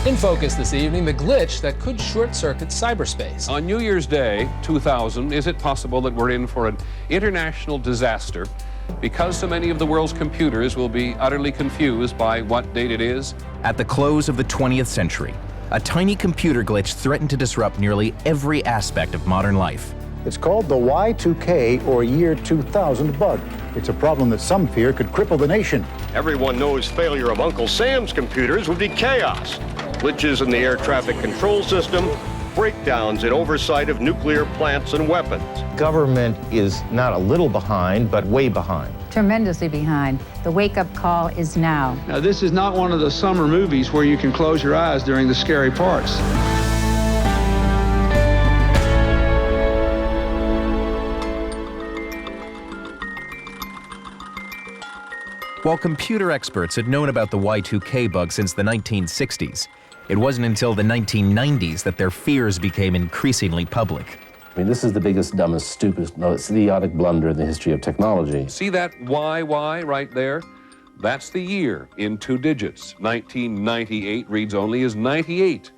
In focus this evening, the glitch that could short-circuit cyberspace. On New Year's Day, 2000, is it possible that we're in for an international disaster because so many of the world's computers will be utterly confused by what date it is? At the close of the 20th century, a tiny computer glitch threatened to disrupt nearly every aspect of modern life. It's called the Y2K, or year 2000 bug. It's a problem that some fear could cripple the nation. Everyone knows failure of Uncle Sam's computers would be chaos. Glitches in the air traffic control system, breakdowns in oversight of nuclear plants and weapons. Government is not a little behind, but way behind. Tremendously behind. The wake-up call is now. Now, this is not one of the summer movies where you can close your eyes during the scary parts. While computer experts had known about the Y2K bug since the 1960s, it wasn't until the 1990s that their fears became increasingly public. I mean, this is the biggest, dumbest, stupidest, most idiotic blunder in the history of technology. See that YY right there? That's the year in 2 digits. 1998 reads only as 98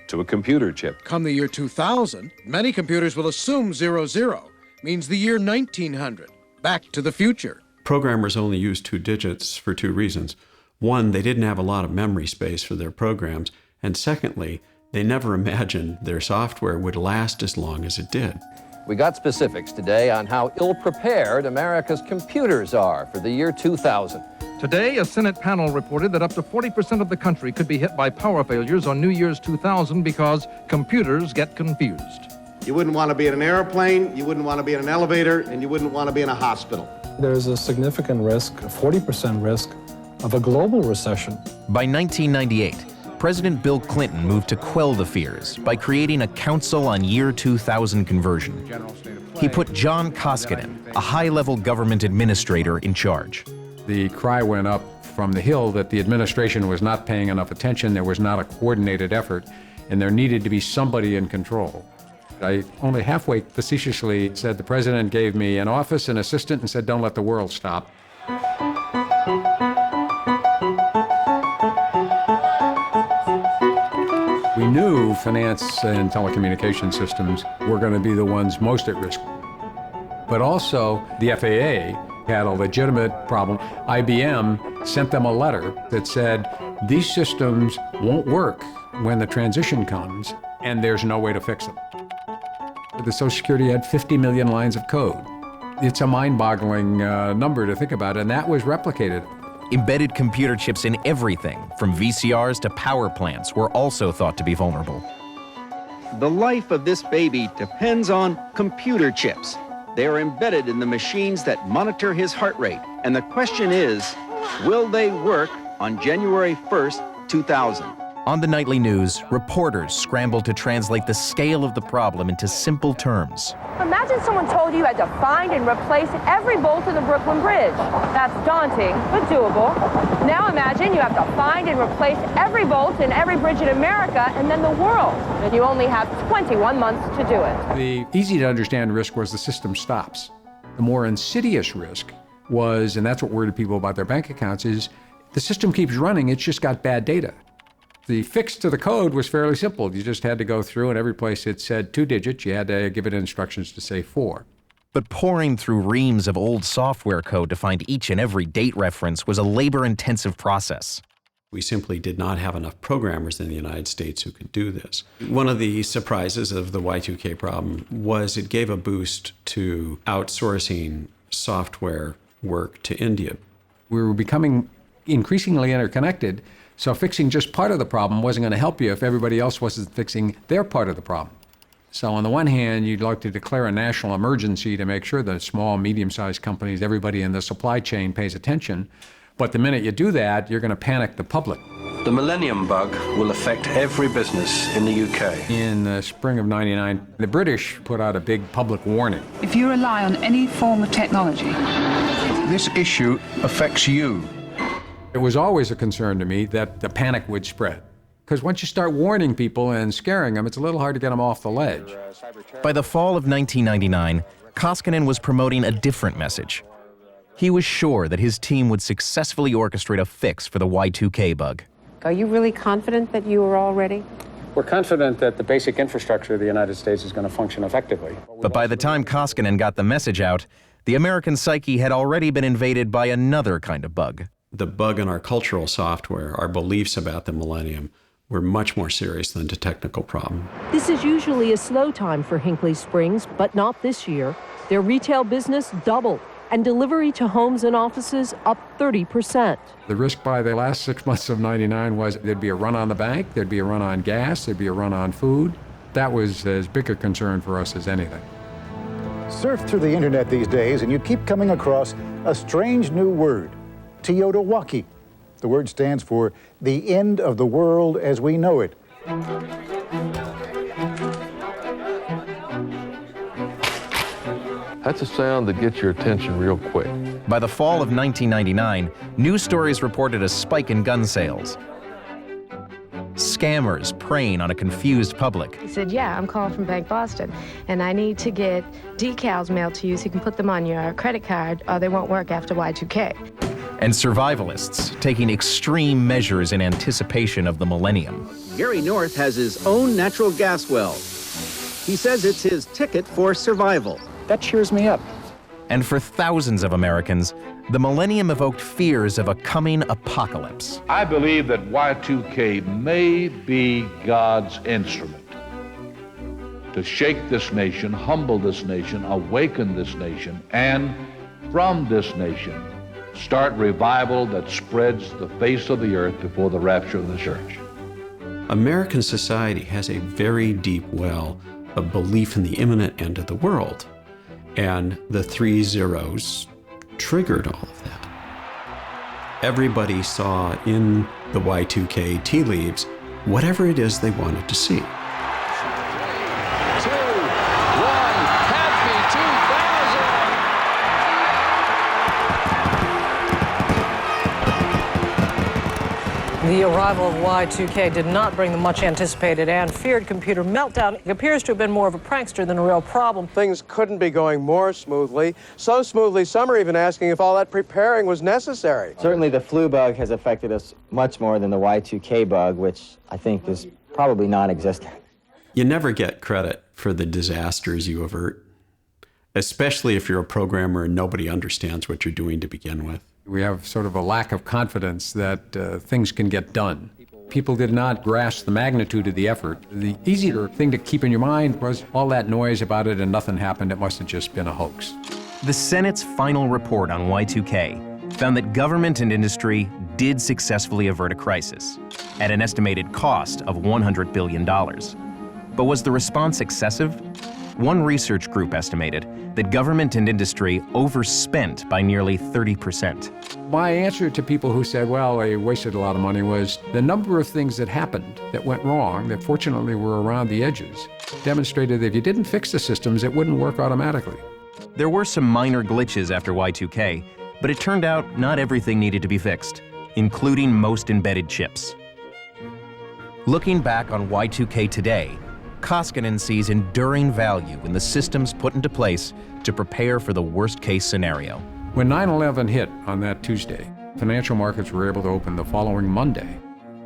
to a computer chip. Come the year 2000, many computers will assume 00 means the year 1900, back to the future. Programmers only used 2 digits for 2 reasons. One, they didn't have a lot of memory space for their programs, and secondly, they never imagined their software would last as long as it did. We got specifics today on how ill-prepared America's computers are for the year 2000. Today, a Senate panel reported that up to 40% of the country could be hit by power failures on New Year's 2000 because computers get confused. You wouldn't want to be in an airplane, you wouldn't want to be in an elevator, and you wouldn't want to be in a hospital. There's a significant risk, a 40% risk, of a global recession. By 1998, President Bill Clinton moved to quell the fears by creating a Council on Year 2000 Conversion. He put John Koskinen, a high-level government administrator, in charge. The cry went up from the Hill that the administration was not paying enough attention, there was not a coordinated effort, and there needed to be somebody in control. I only halfway facetiously said the president gave me an office, an assistant, and said, don't let the world stop. We knew finance and telecommunication systems were going to be the ones most at risk. But also, the FAA had a legitimate problem. IBM sent them a letter that said, these systems won't work when the transition comes, and there's no way to fix them. The Social Security had 50 million lines of code. It's a mind-boggling number to think about, and that was replicated. Embedded computer chips in everything, from VCRs to power plants, were also thought to be vulnerable. The life of this baby depends on computer chips. They are embedded in the machines that monitor his heart rate. And the question is, will they work on January 1st, 2000? On the nightly news, reporters scrambled to translate the scale of the problem into simple terms. Imagine someone told you had to find and replace every bolt in the Brooklyn Bridge. That's daunting, but doable. Now imagine you have to find and replace every bolt in every bridge in America and then the world. And you only have 21 months to do it. The easy-to-understand risk was the system stops. The more insidious risk was, and that's what worried people about their bank accounts, is the system keeps running, it's just got bad data. The fix to the code was fairly simple. You just had to go through, and every place it said 2 digits, you had to give it instructions to say 4. But pouring through reams of old software code to find each and every date reference was a labor-intensive process. We simply did not have enough programmers in the United States who could do this. One of the surprises of the Y2K problem was it gave a boost to outsourcing software work to India. We were becoming increasingly interconnected, so fixing just part of the problem wasn't going to help you if everybody else wasn't fixing their part of the problem. So on the one hand, you'd like to declare a national emergency to make sure that small, medium-sized companies, everybody in the supply chain pays attention. But the minute you do that, you're going to panic the public. The Millennium Bug will affect every business in the UK. In the spring of '99, the British put out a big public warning. If you rely on any form of technology, this issue affects you. It was always a concern to me that the panic would spread. Because once you start warning people and scaring them, it's a little hard to get them off the ledge. By the fall of 1999, Koskinen was promoting a different message. He was sure that his team would successfully orchestrate a fix for the Y2K bug. Are you really confident that you are all ready? We're confident that the basic infrastructure of the United States is going to function effectively. But by the time Koskinen got the message out, the American psyche had already been invaded by another kind of bug. The bug in our cultural software, our beliefs about the millennium, were much more serious than the technical problem. This is usually a slow time for Hinkley Springs, but not this year. Their retail business doubled, and delivery to homes and offices up 30%. The risk by the last 6 months of '99 was there'd be a run on the bank, there'd be a run on gas, there'd be a run on food. That was as big a concern for us as anything. Surf through the internet these days and you keep coming across a strange new word, Tiyotawaki. The word stands for the end of the world as we know it. That's a sound that gets your attention real quick. By the fall of 1999, news stories reported a spike in gun sales. Scammers preying on a confused public. He said, yeah, I'm calling from Bank Boston, and I need to get decals mailed to you so you can put them on your credit card or they won't work after Y2K. And survivalists taking extreme measures in anticipation of the millennium. Gary North has his own natural gas well. He says it's his ticket for survival. That cheers me up. And for thousands of Americans, the millennium evoked fears of a coming apocalypse. I believe that Y2K may be God's instrument to shake this nation, humble this nation, awaken this nation, and from this nation, start revival that spreads the face of the earth before the rapture of the church. American society has a very deep well of belief in the imminent end of the world. And the 3 zeros triggered all of that. Everybody saw in the Y2K tea leaves whatever it is they wanted to see. 3, 2, 1, happy 2000! The arrival of Y2K did not bring the much anticipated and feared computer meltdown. It appears to have been more of a prankster than a real problem. Things couldn't be going more smoothly. So smoothly, some are even asking if all that preparing was necessary. Certainly the flu bug has affected us much more than the Y2K bug, which I think is probably non-existent. You never get credit for the disasters you avert, especially if you're a programmer and nobody understands what you're doing to begin with. We have sort of a lack of confidence that things can get done. People did not grasp the magnitude of the effort. The easier thing to keep in your mind was all that noise about it and nothing happened. It must have just been a hoax. The Senate's final report on Y2K found that government and industry did successfully avert a crisis at an estimated cost of $100 billion. But was the response excessive? One research group estimated that government and industry overspent by nearly 30%. My answer to people who said, well, they wasted a lot of money was the number of things that happened that went wrong that fortunately were around the edges demonstrated that if you didn't fix the systems, it wouldn't work automatically. There were some minor glitches after Y2K, but it turned out not everything needed to be fixed, including most embedded chips. Looking back on Y2K today, Koskinen sees enduring value in the systems put into place to prepare for the worst-case scenario. When 9/11 hit on that Tuesday, financial markets were able to open the following Monday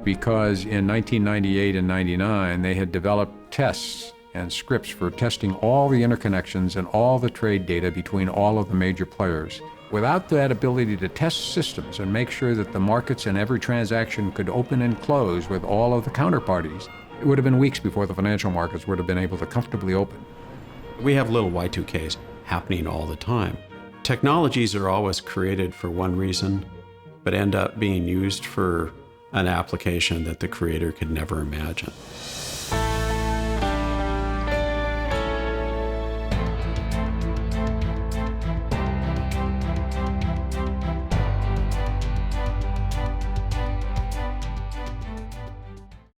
because in 1998 and 99, they had developed tests and scripts for testing all the interconnections and all the trade data between all of the major players. Without that ability to test systems and make sure that the markets and every transaction could open and close with all of the counterparties, it would have been weeks before the financial markets would have been able to comfortably open. We have little Y2Ks happening all the time. Technologies are always created for one reason, but end up being used for an application that the creator could never imagine.